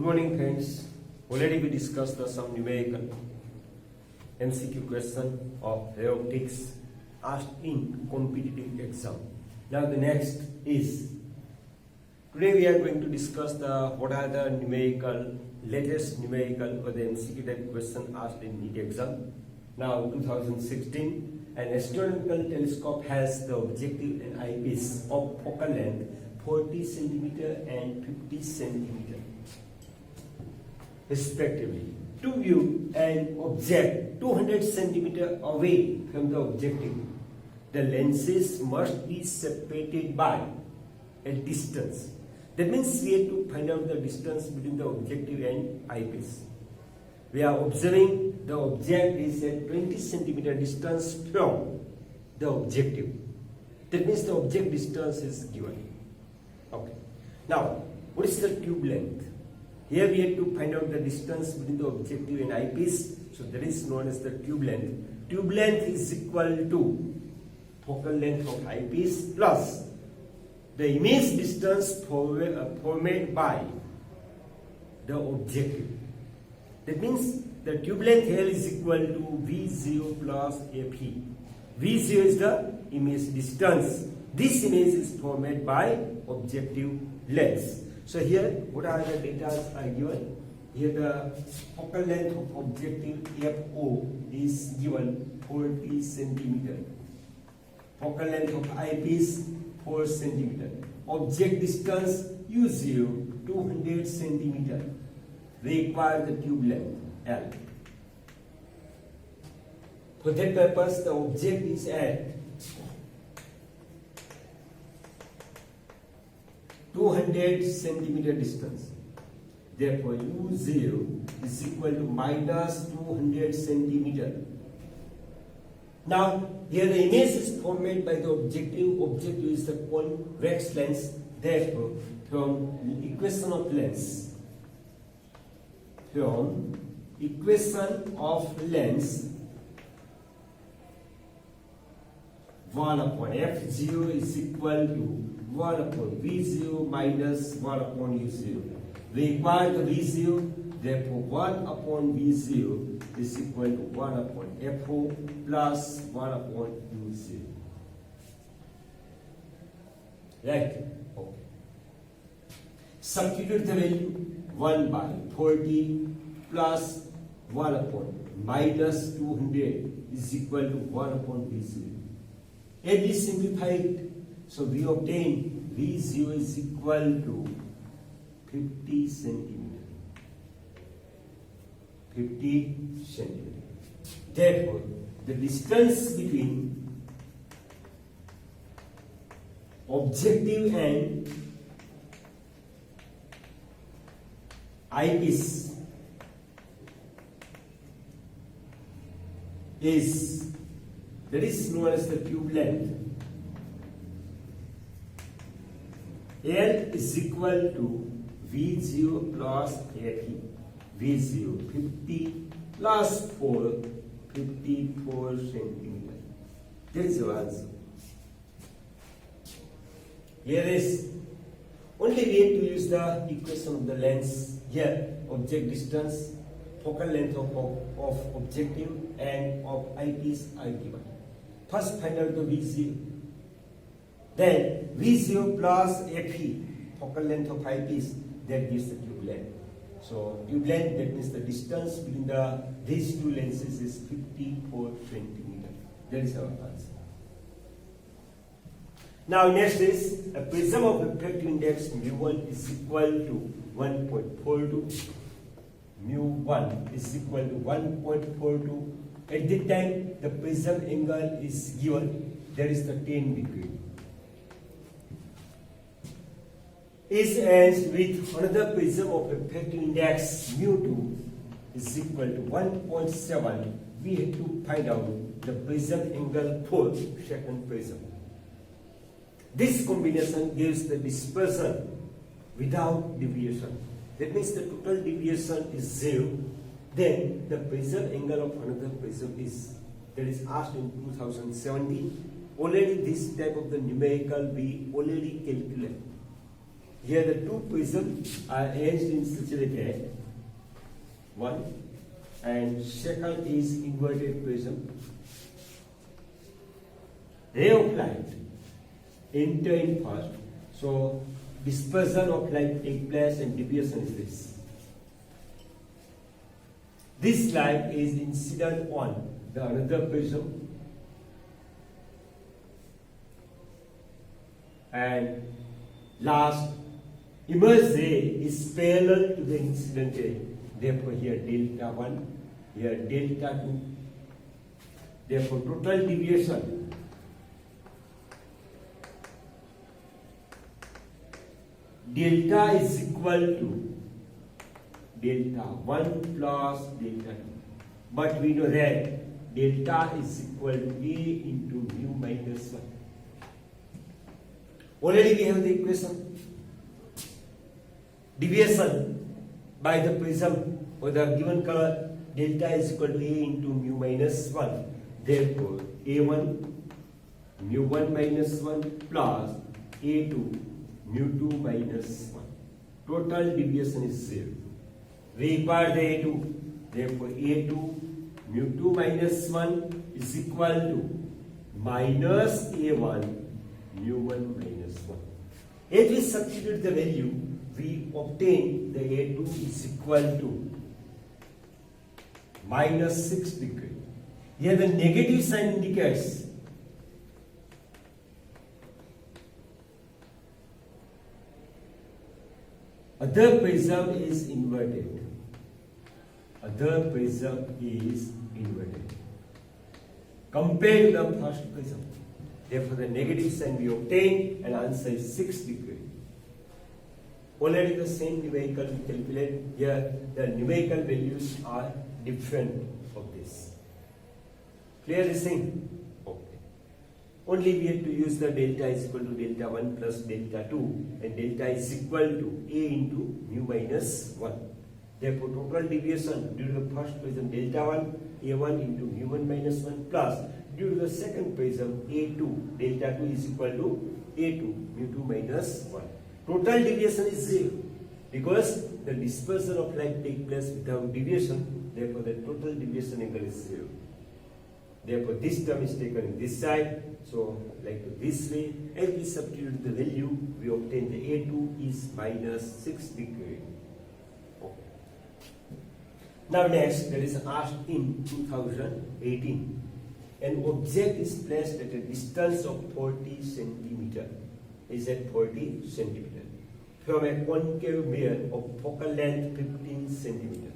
Good morning friends. Already we discussed some numerical MCQ question of ray optics asked in competitive exam. Now the next is, today we are going to discuss what are the latest numerical or the MCQ type question asked in Neet exam. Now 2016, an astronomical telescope has the objective and eyepiece of focal length 40 centimeter and 50 centimeter respectively. To view an object 200 centimeter away from the objective, the lenses must be separated by a distance. That means we have to find out the distance between the objective and eyepiece. We are observing the object is at 20 centimeter distance from the objective. That means the object distance is given. Okay. Now, what is the tube length? Here we have to find out the distance between the objective and eyepiece. So that is known as the tube length. Tube length is equal to focal length of eyepiece plus the image distance formed by the objective. That means the tube length here is equal to V0 plus Fe. V0 is the image distance. This image is formed by objective lens. So here, what are the data are given? Here the focal length of objective FO is given 40 centimeter. Focal length of eyepiece 4 centimeter. Object distance U0 200 centimeter. Require the tube length L. For that purpose, the object is at 200 centimeter distance. Therefore, U0 is equal to minus 200 centimeter. Now, here the image is formed by the objective. Objective is the convex lens. Therefore, from equation of lens, 1 upon F0 is equal to 1 upon V0 minus 1 upon U0. We require the V0, therefore 1 upon V0 is equal to 1 upon FO plus 1 upon U0. Right? Okay. Substitute the value 1 by 40 plus 1 upon minus 200 is equal to 1 upon V0. It is simplified. So we obtain V0 is equal to 50 centimeter. 50 centimeter. Therefore, the distance between objective and eyepiece that is known as the tube length. L is equal to V0 plus Fe. V0 50 plus 4 54 centimeter. That is your answer. Here is only we have to use the equation of the lens. Here object distance, focal length of objective and of eyepiece are given. First find out the V0. Then V0 plus Fe, focal length of eyepiece, that gives the tube length. So tube length, that means the distance between these two lenses is 54 centimeter. That is our answer. Now next is a prism of refractive index mu1 is equal to 1.42. Mu1 is equal to 1.42. At that time, the prism angle is given, that is the 10 degree. Is as with another prism of refractive index mu2 is equal to 1.7, we have to find out the prism angle for second prism. This combination gives the dispersion without deviation. That means the total deviation is 0. Then the prism angle of another prism is, that is asked in 2017. Already this type of the numerical we already calculate. here the two prisms are arranged in such a way. One, and second is inverted prism. Ray of light enter in first, so dispersion of light take place and deviation is this. This light is incident on the another prism, and last emerged ray is parallel to the incident ray. Therefore, here delta 1, here delta 2. Therefore, total deviation delta is equal to delta 1 plus delta 2. But we know that delta is equal to A into mu minus 1. Already we have the equation. Deviation by the prism or the given color, delta is equal to A into mu minus 1. Therefore, A1 mu 1 minus 1 plus A2 mu 2 minus 1. Total deviation is 0. We require the A2. Therefore, A2 mu 2 minus 1 is equal to minus A1 mu 1 minus 1. If we substitute the value, we obtain the A2 is equal to minus 6 degree. Here the negative sign indicates other prism is inverted. Other prism is inverted compared to the first prism. Therefore, the negative sign we obtain and answer is 6 degree. Already the same numerical we calculate. Here the numerical values are different of this. Clear this thing? Okay. Only we have to use the delta is equal to delta 1 plus delta 2, and delta is equal to A into mu minus 1. Therefore, total deviation due to the first prism delta 1, A1 into mu 1 minus 1 plus due to the second prism A2, delta 2 is equal to A2 mu 2 minus 1. Total deviation is 0 because the dispersion of light takes place without deviation. Therefore, the total deviation angle is 0. Therefore, this term is taken in this side. So, like this way, as we substitute the value, we obtain the A2 is minus 6 degree. Okay. Now, next, that is asked in 2018. An object is placed at a distance of 40 centimeter. Is at 40 centimeter from a concave mirror of focal length 15 centimeter.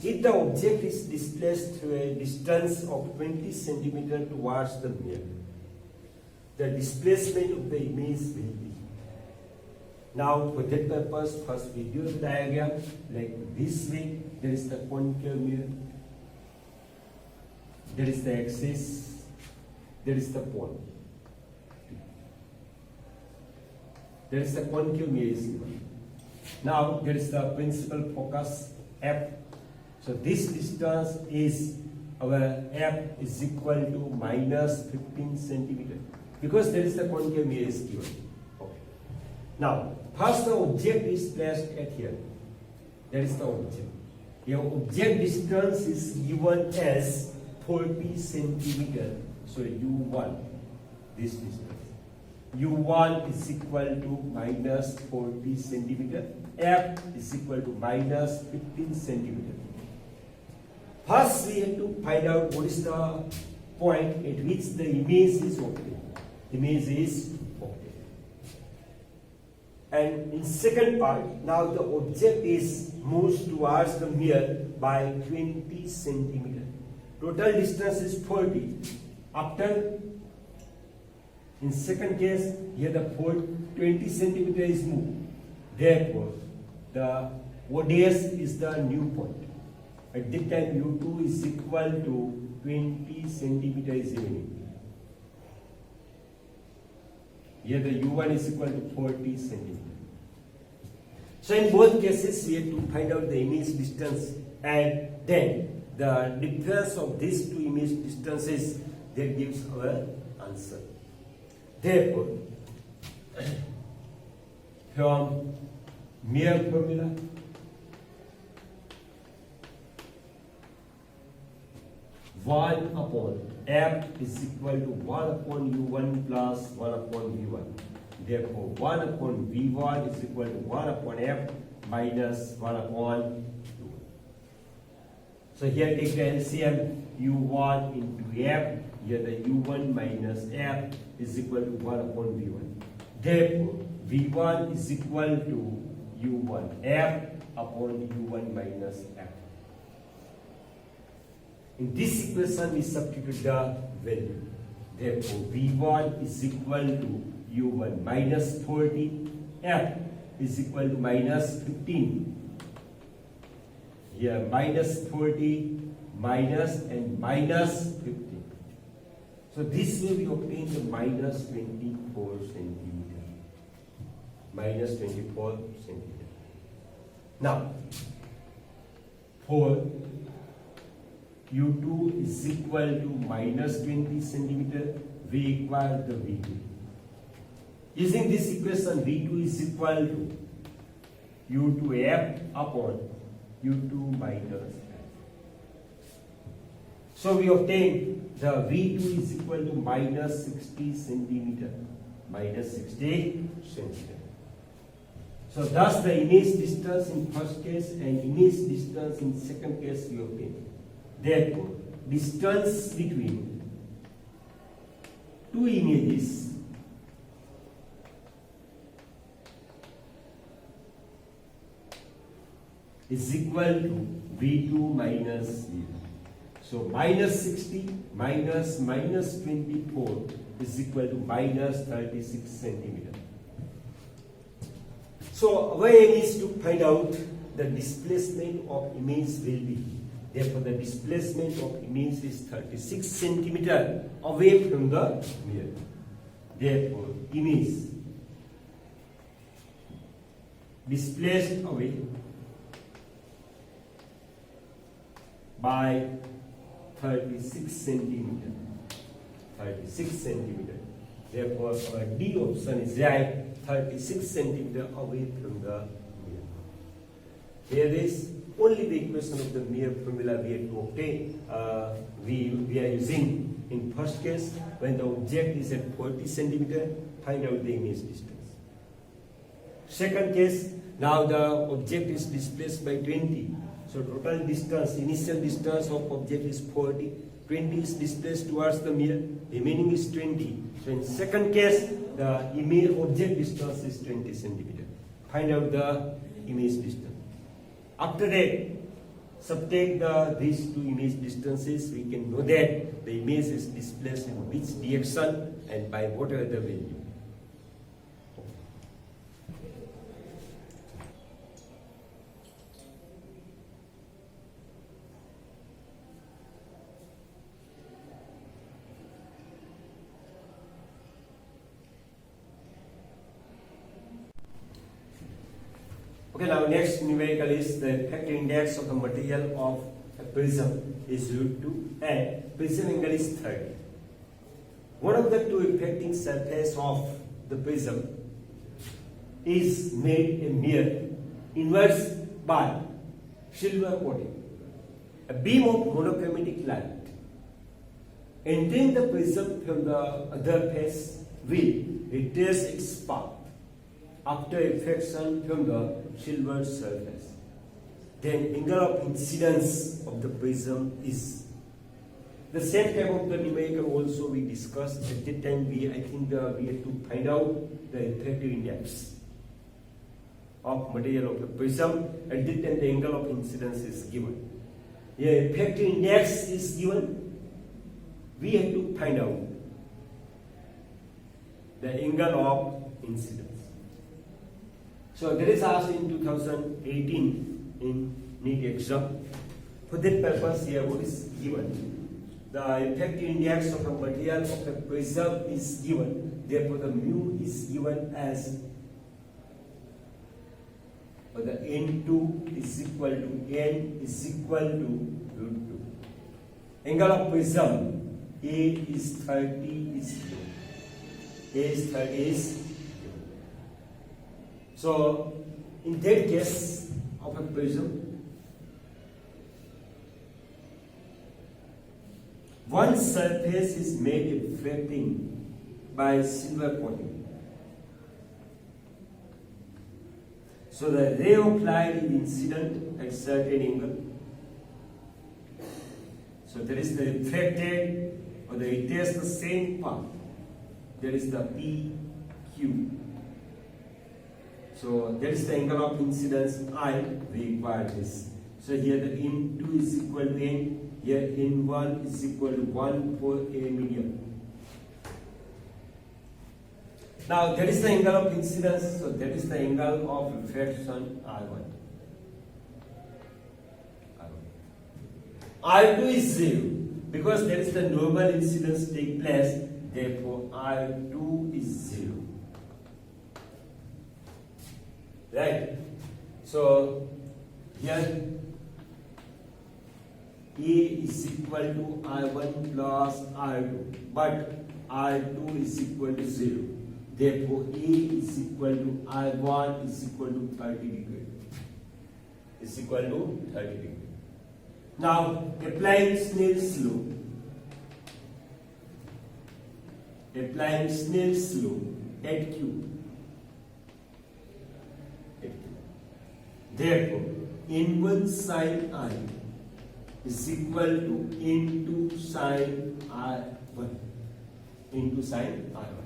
If the object is displaced through a distance of 20 centimeter towards the mirror, the displacement of the image will be. Now, for that purpose, first we do the diagram like this way. There is the concave mirror. There is the axis. There is the point. There is the concave mirror. Now there is the principal focus F. So this distance is our F is equal to minus 15 centimeter because there is the concave mirror is given. Okay. Now first the object is placed at here. That is the object. Your object distance is given as 40 centimeter. So U1, this distance. U1 is equal to minus 40 centimeter. F is equal to minus 15 centimeter. First, we have to find out what is the point at which the image is obtained. Image is obtained. And in second part, now the object is moves towards the mirror by 20 centimeter. Total distance is 40. After in second case, here the 20 centimeter is moved. Therefore, the ODS is the new point. At that time, U2 is equal to 20 centimeter is remaining. Here the U1 is equal to 40 centimeter. So in both cases, we have to find out the image distance, and then the difference of these two image distances that gives our answer. Therefore, from mere formula. One upon F is equal to 1 upon U1 plus 1 upon V1. Therefore, 1 upon V1 is equal to 1 upon F minus 1 upon U1. So here take the LCM U1 into F. Here the U1 minus F is equal to 1 upon V1. Therefore, V1 is equal to U1 F upon U1 minus F. In this equation, we substitute the value. Therefore, V1 is equal to U1 minus 40, F is equal to minus 15. Here, minus 40, minus and minus 15. So, this way we obtain the minus 24 centimeter. Minus 24 centimeter. Now, for U2 is equal to minus 20 centimeter, we require the V2. Using this equation, V2 is equal to U2F upon U2 minus F. So we obtain the V2 is equal to minus 60 centimeter. Minus 60 centimeter. So thus the image distance in first case and image distance in second case we obtain. Therefore, distance between two images is equal to V2 minus V1. So minus 60 minus minus 24 is equal to minus 36 centimeter. So our aim is to find out the displacement of image will be. Therefore, the displacement of image is 36 centimeter away from the mirror. Therefore, image displaced away by 36 centimeter. 36 centimeter. Therefore, our D option is right. 36 centimeter away from the mirror. Here is only the equation of the mere formula we have to obtain. We are using in first case when the object is at 40 centimeter, find out the image distance. Second case, now the object is displaced by 20. So total distance, initial distance of object is 40. 20 is displaced towards the mirror, remaining is 20. So in second case, the image object distance is 20 centimeter. Find out the image distance. After that, subtract these two image distances, we can know that the image is displaced in which direction and by what are the value. Okay, now next numerical is the effective index of the material of a prism is √2 and prism angle is 30. One of the two effecting surface of the prism is made a mirror inverse by silver coating. A beam of monochromatic light entering the prism from the other face will retrace its path after reflection from the silver surface. Then angle of incidence of the prism is the same type of the numerical also we discussed at that time. We had to find out the effective index of material of the prism. At that time the angle of incidence is given. The effective index is given. We have to find out the angle of incidence. So that is asked in 2018 in Neet exam. For that purpose here what is given? The effective index of the material of the prism is given. Therefore the mu is given as the N2 is equal to N is equal to √2. Angle of prism A is 30 is given. A is 30 is given. So in that case of a prism, one surface is made reflecting by silver coating. So the ray of light is incident at certain angle. So there is the reflected, or it has the same path. There is the PQ. So that is the angle of incidence I require this. So here the N2 is equal to N. Here N1 is equal to 1 for A medium. Now that is the angle of incidence, so that is the angle of refraction I1. I2 is 0 because there is the normal incidence take place, therefore I2 is 0. Right? So here A is equal to I1 plus I2, but I2 is equal to 0. Therefore, A is equal to I1 is equal to 30 degree. Is equal to 30 degree. Now, applying Snell's law. Applying Snell's law at Q. Therefore, N1 sin I is equal to N2 sin I1. Into sin I1.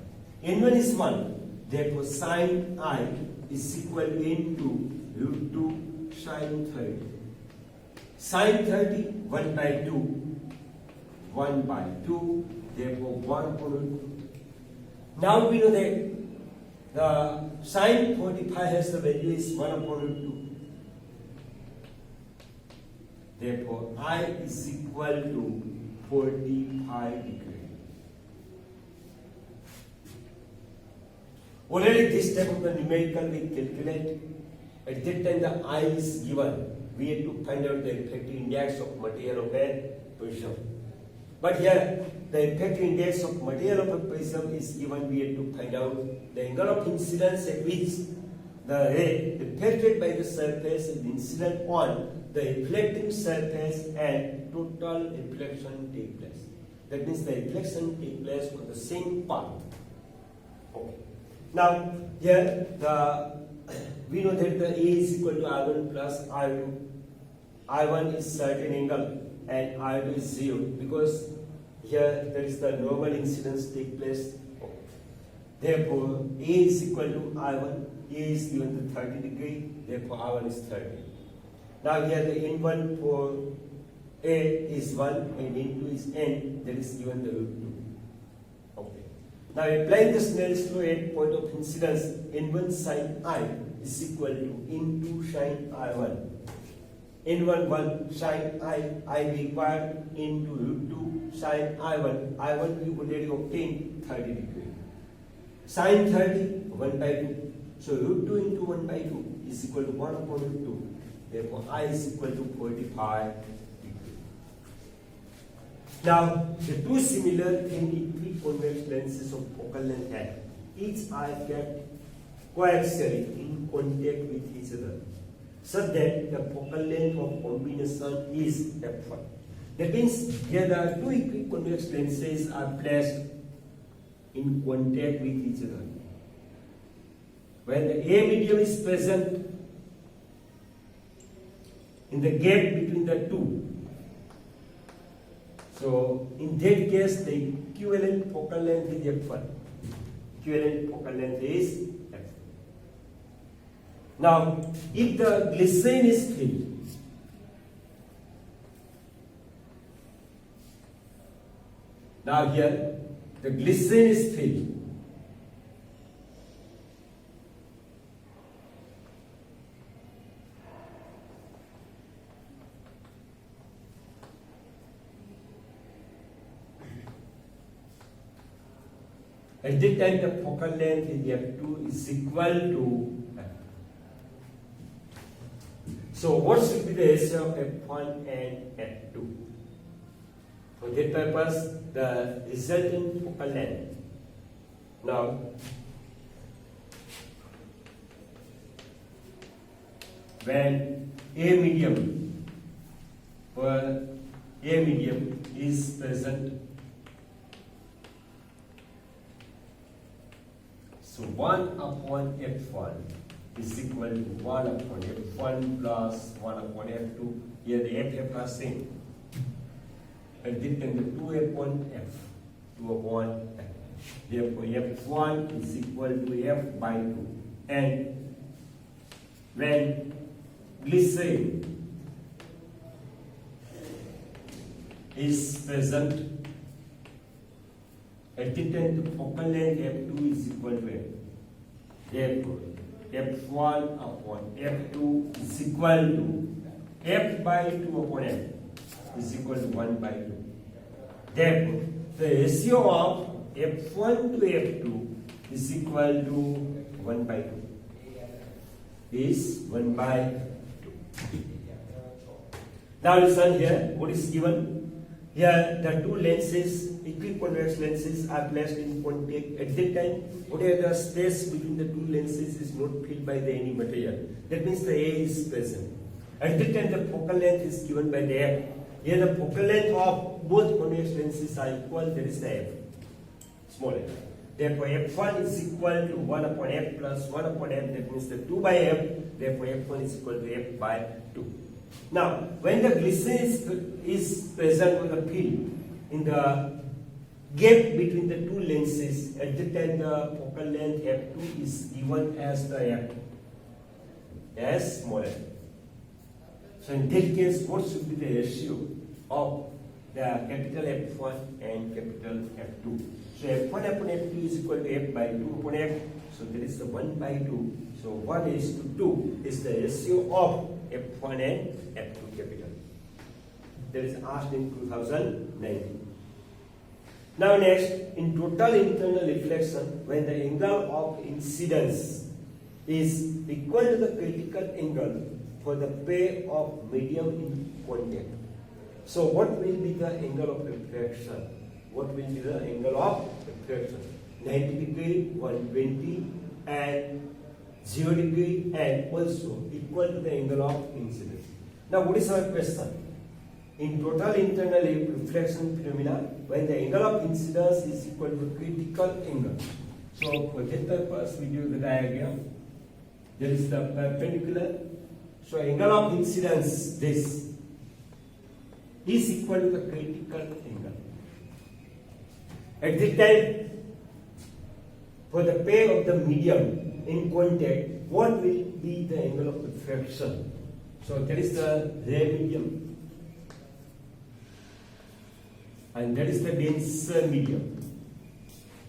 N1 is 1, therefore sin I is equal to N2 root 2 sin 30. Sin 30, 1 by 2, 1 by 2, therefore 1 upon root 2. Now we know that the sin 45 has the value is 1 upon root 2. Therefore I is equal to 45 degrees. Already this type of the numerical we calculate. At that time the I is given. We had to find out the effective index of material of a prism. But here the effective index of material of a prism is given. We had to find out the angle of incidence at which the ray reflected by the surface is incident on the reflecting surface and total reflection take place. That means the reflection take place on the same path. Okay. Now here we know that the A is equal to I1 plus I2. I1 is certain angle and I2 is 0 because here there is the normal incidence take place. Therefore A is equal to I1. A is given to 30 degree. Therefore I1 is 30. Now here the N1 for A is 1 and N2 is N. That is given the root 2. Okay. Now applying the Snell's law at point of incidence, N1 sin I is equal to N2 sin I1. N1 1 sin I required into root 2 sin I1. I1 we already obtained 30 degree. Sin 30 1 by 2. So root 2 into 1 by 2 is equal to 1 upon root 2. Therefore I is equal to 45 degree. Now the two similar thin equiconvex lenses of focal length F, each are kept coaxially in contact with each other, such that the focal length of combination is F1. That means here the two equiconvex lenses are placed in contact with each other. When the A medium is present in the gap between the two, so in that case the equivalent focal length is F1. Equivalent focal length is F1. Now, if the glycerine is filled, now here the glycerine is filled. At that time the focal length in F2 is equal to F2. So what should be the ratio of F1 and F2? For that purpose, the resultant focal length. Now, when A medium is present. So 1 upon F1 is equal to 1 upon F1 plus 1 upon F2. Here the F are same. And then the 2 upon F. 2 upon F. Therefore F1 is equal to F by 2. And when glycerin is present at the time the focal length F2 is equal to F. Therefore F1 upon F2 is equal to F by 2 upon F is equal to 1 by 2. Therefore the ratio of F1 to F2 is equal to 1 by 2. Is 1 by 2. Now listen here, what is given? Here the two lenses, equiconvex lenses are placed in contact. At that time, whatever the space between the two lenses is not filled by any material. That means the A is present. At that time, the focal length is given by the F. Here the focal length of both convex lenses are equal, that is the F, small f. Therefore F1 is equal to 1 upon F plus 1 upon F, that means the 2 by F. Therefore F1 is equal to F by 2. Now, when the glycerin is present on the field in the gap between the two lenses, at the time the focal length F2 is given as the F, as small f. So in that case, what should be the ratio of the capital F1 and capital F2? So F1 upon F2 is equal to F by 2 upon F. So that is the 1 by 2. So 1 is to 2 is the ratio of F1 and F2 capital. That is asked in 2019. Now next, in total internal reflection, when the angle of incidence is equal to the critical angle for the pair of medium in contact. So what will be the angle of reflection? What will be the angle of reflection? 90 degree, 120 and 0 degree, and also equal to the angle of incidence. Now what is our question? In total internal reflection phenomena, when the angle of incidence is equal to critical angle. So for that purpose we do the diagram. There is the perpendicular. So angle of incidence, this is equal to the critical angle. At the time, for the pair of the medium in contact, what will be the angle of refraction? So that is the ray medium, and that is the denser medium.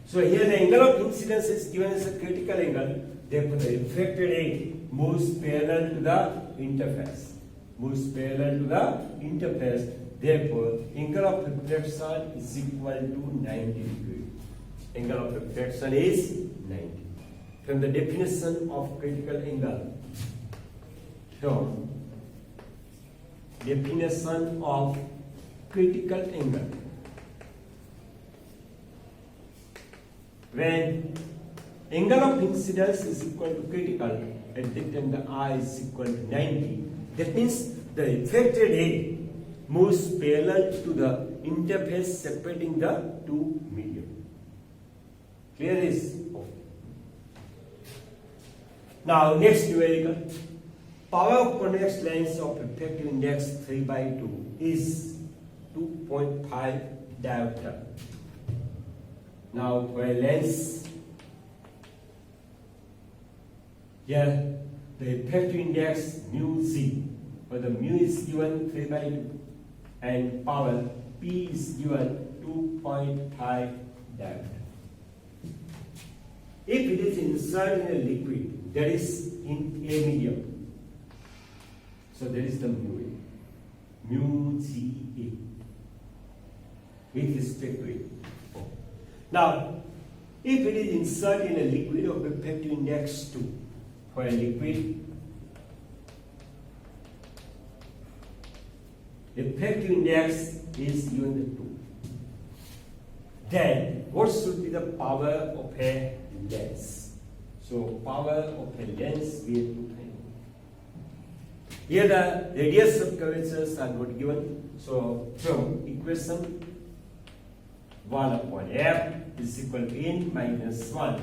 So here the angle of incidence is given as a critical angle. Therefore the refracted ray moves parallel to the interface. Moves parallel to the interface. Therefore angle of refraction is equal to 90 degree. Angle of refraction is 90. From the definition of critical angle, from definition of critical angle, when angle of incidence is equal to critical, at that time the I is equal to 90. That means the refracted ray moves parallel to the interface separating the two medium. Clear this? Okay. Now next numerical. Power of convex lens of refractive index 3 by 2 is 2.5 diopter. Now for a lens, here the refractive index mu z, where the mu is given 3 by 2 and power P is given 2.5 diopter. If it is inserted in a liquid, that is in a medium, so that is the mu A, mu G A with respect to it. Now, if it is inserted in a liquid of refractive index 2, for a liquid, refractive index is given 2. Then, what should be the power of a lens? So, power of a lens we have to find. Here the radius of curvatures are not given. So from equation 1 upon f is equal to n minus 1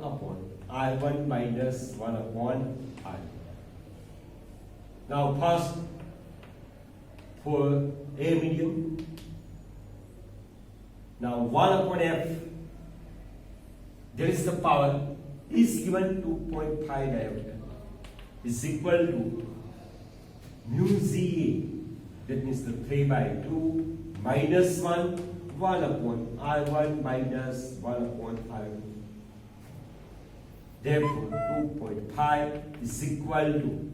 upon I1 minus 1 upon I. Now first for A medium. Now 1 upon f, there is the power is given 2.5 diameter is equal to mu Ga, that means the 3 by 2 minus 1 upon I1 minus 1 upon I2. Therefore 2.5 is equal to